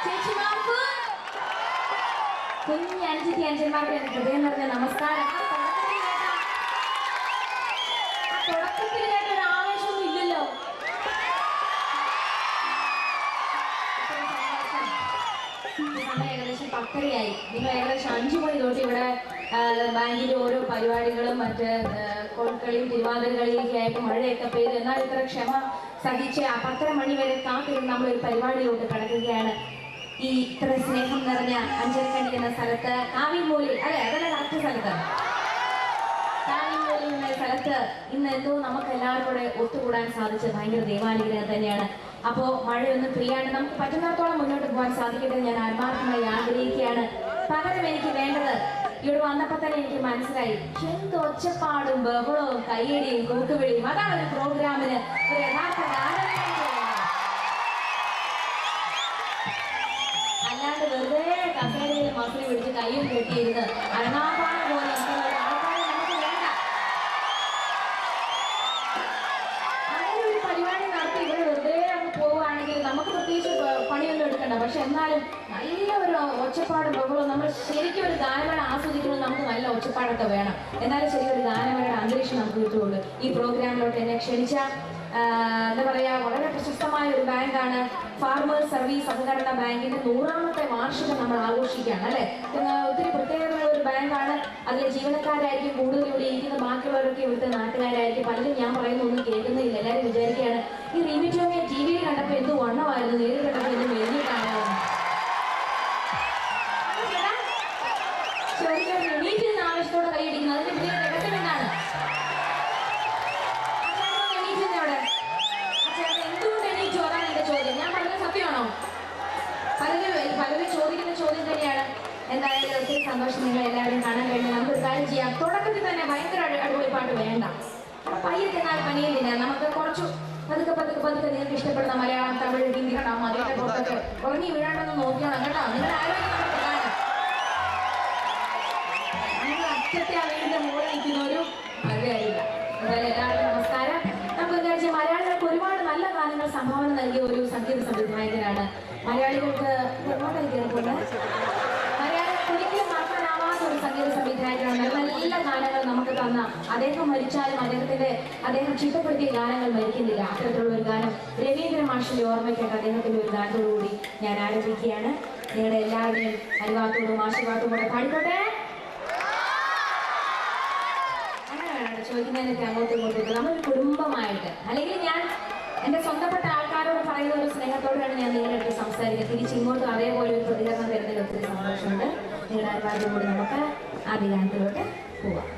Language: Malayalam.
ചേച്ചിമാർക്ക് കുഞ്ഞ് അനുജത്തി അനുജന്മാർക്ക് ഹൃദയം നിറഞ്ഞ നമസ്കാരം. തുടക്കത്തിൽ കേട്ട ഒരു ആവേശമൊന്നും ഇല്ലല്ലോ. സമയം ഏകദേശം 10:30 നിങ്ങൾ ഏകദേശം 5 മണി തൊട്ട് ഇവിടെ ബാങ്കിന്റെ ഓരോ പരിപാടികളും മറ്റ് കോൽക്കളിയും തിരുവാതിരകളിയൊക്കെ ആയിട്ട് മഴയൊക്കെ പെയ്ത് എന്നാൽ ഇത്ര ക്ഷമ സഹിച്ച് 10:30 മണി വരെ കാത്തിരുന്ന് നമ്മളൊരു പരിപാടിയിലോട്ട് കിടക്കുകയാണ്. ഈ ഇത്ര സ്നേഹം നിറഞ്ഞ അഞ്ചരക്കണ്ടി എന്ന സ്ഥലത്ത് കാവിമൂലി അല്ലെ, അതല്ല കറക്റ്റ് സ്ഥലത്ത്, കാവിമൂലി എന്ന സ്ഥലത്ത് ഇന്ന് എന്തോ നമുക്ക് എല്ലാവരും കൂടെ ഒത്തുകൂടാൻ സാധിച്ചത് ഭയങ്കര ദൈവാനുഗ്രഹം തന്നെയാണ്. അപ്പോൾ മഴയൊന്നും പ്രിയാണ്ട് നമുക്ക് പറ്റുന്നിടത്തോളം മുന്നോട്ട് പോകാൻ സാധിക്കട്ടെ ഞാൻ ആത്മാർത്ഥമായി ആഗ്രഹിക്കുകയാണ്. പകരം എനിക്ക് വേണ്ടത് ഇവിടെ വന്നപ്പോൾ തന്നെ എനിക്ക് മനസ്സിലായി എന്ത് ഒച്ചപ്പാടും ബഹളവും കയ്യടിയും കൂട്ടുവിളിയും അതാണ് ഒരു പ്രോഗ്രാമിന് ഒരു യഥാർത്ഥ ഗാനം. അല്ലാണ്ട് വെറുതെ കസേരയിൽ മസിൽ പിടിച്ച് കയ്യും കെട്ടിയിരുന്ന് അരണാപാണ് പോലെ ആൾക്കാരെ നമുക്ക് വേണ്ട. അങ്ങനെ ഒരു പരിപാടി നടത്തി ഇവിടെ വെറുതെ അങ്ങ് പോവുകയാണെങ്കിൽ നമുക്ക് പ്രത്യേകിച്ച് പണിയൊന്നും എടുക്കണ്ട. പക്ഷെ എന്നാലും നല്ല ഒരു ഒച്ചപ്പാടും ബഹളവും നമ്മൾ ശരിക്കും ഒരു ഗാനമേള ആസ്വദിക്കുന്നത് നമുക്ക് നല്ല ഒച്ചപ്പാടൊക്കെ വേണം. എന്നാലും ശരിക്കും ഗാനമേളയുടെ അന്തരീക്ഷം നമുക്ക് കിട്ടുള്ളൂ. ഈ പ്രോഗ്രാമിലോട്ട് എന്നെ ക്ഷണിച്ച എന്താ പറയാ വളരെ പ്രശസ്തമായ ഒരു ബാങ്കാണ് ഫാർമേഴ്സ് സർവീസ് സഹകരണ ബാങ്കിന്റെ 100ാമത്തെ വാർഷികം നമ്മൾ ആഘോഷിക്കുകയാണ് അല്ലെ. ഒത്തിരി പ്രത്യേകതയുള്ള ഒരു ബാങ്കാണ്. അതിലെ ജീവനക്കാരായിരിക്കും കൂടുതൽ ഇവിടെ ഇരിക്കുന്ന, ബാക്കിയുള്ളവരൊക്കെ ഇവിടുത്തെ നാട്ടുകാരായിരിക്കും. പലരും ഞാൻ പറയുന്ന ഒന്നും കേൾക്കുന്നില്ല. എല്ലാവരും വിചാരിക്കുകയാണ് ഈ റിമി ടോമിയെ TV-യിൽ കണ്ടപ്പോൾ എന്ത് വണ്ണമായിരുന്നു, നേരിൽ കണ്ടപ്പോൾ എന്ത് മെലിഞ്ഞിട്ടാണോ. എണീറ്റ് നിന്ന് ആവശ്യത്തോടെ കൈയടിക്കുന്നത് അതിന്റെ വലിയ രഹസ്യം എന്താണ്? എന്തുകൊണ്ട് എണീറ്റു? അതാണ് എന്റെ ചോദ്യം. ഞാൻ പറഞ്ഞ സത്യമാണോ? പലരും ചോദിക്കുന്ന ചോദ്യം തന്നെയാണ്. എന്തായാലും ഒത്തിരി സന്തോഷം നിങ്ങൾ എല്ലാവരും കാണാൻ കഴിഞ്ഞു. നമുക്കൊരു കാര്യം ചെയ്യാം. തുടക്കത്തിൽ തന്നെ ഭയങ്കര അടിപൊളി പാട്ട് വേണ്ട, പയ്യത്തിനാൽ പനിയുന്നില്ല. നമുക്ക് കുറച്ചു പതുക്കെ പതുക്കെ പതുക്കെ നിങ്ങൾക്ക് ഇഷ്ടപ്പെടുന്ന മലയാളം, തമിഴ്, ഹിന്ദി കണ്ടാവും. അതിന്റെ പുറത്തൊക്കെ ഉറങ്ങി വീഴാണ്ടൊന്ന് നോക്കണം കേട്ടോ. നിങ്ങളുടെ ആരോഗ്യം നമുക്ക് കാണാം. നിങ്ങൾ അറ്റത്തെ ആ വീടിന്റെ മുകളിൽ നിൽക്കുന്നവരും മഴയായില്ല. എന്തായാലും എല്ലാവർക്കും നമസ്കാരം. നമുക്ക് വിചാരിച്ചാൽ മലയാളികൾക്ക് ഒരുപാട് നല്ല ഗാനങ്ങൾ സംഭാവന നൽകിയ ഒരു സംഗീത സംവിധായകനാണ്. മലയാളികൾക്ക് മലയാളികൾക്ക് ഒരിക്കലും മറക്കാനാവാത്ത ഒരു സംഗീത സംവിധായകനാണ്. നല്ല ഗാനങ്ങൾ നമുക്ക് തന്ന അദ്ദേഹം മരിച്ചാലും അദ്ദേഹം ചിട്ടപ്പെടുത്തിയ ഗാനങ്ങൾ മരിക്കുന്നില്ല. അത്തരത്തിലുള്ള ഒരു ഗാനം രവീന്ദ്ര മാഷിന്റെ ഓർമ്മയ്ക്കായിട്ട് അദ്ദേഹത്തിന്റെ ഒരു ഗാനത്തോടുകൂടി ഞാൻ ആരംഭിക്കുകയാണ്. നിങ്ങളുടെ എല്ലാവരുടെയും അനുവാദത്തോടും ആശീർവാദത്തോടും കൂടെ പാടിക്കോട്ടെ. ചോദിക്കുന്നതിനൊക്കെ അങ്ങോട്ടും ഇങ്ങോട്ടും നമ്മളൊരു കുടുംബമായിട്ട്, അല്ലെങ്കിൽ ഞാൻ എൻ്റെ സ്വന്തപ്പെട്ട ആൾക്കാരോട് പറയുന്ന ഒരു സ്നേഹത്തോടെയാണ് ഞാൻ നിങ്ങളുടെ അടുത്ത് സംസാരിക്കുന്നത്. തിരിച്ചിങ്ങോട്ടും അതേപോലെ ഒരു പ്രതികരണം തരുന്നതിൽ ഒത്തിരി സന്തോഷമുണ്ട്. നിങ്ങളുടെ ആൾക്കാരുടെ കൂടി നമുക്ക് ആദ്യ ഗാനത്തിലോട്ട് പോവാം.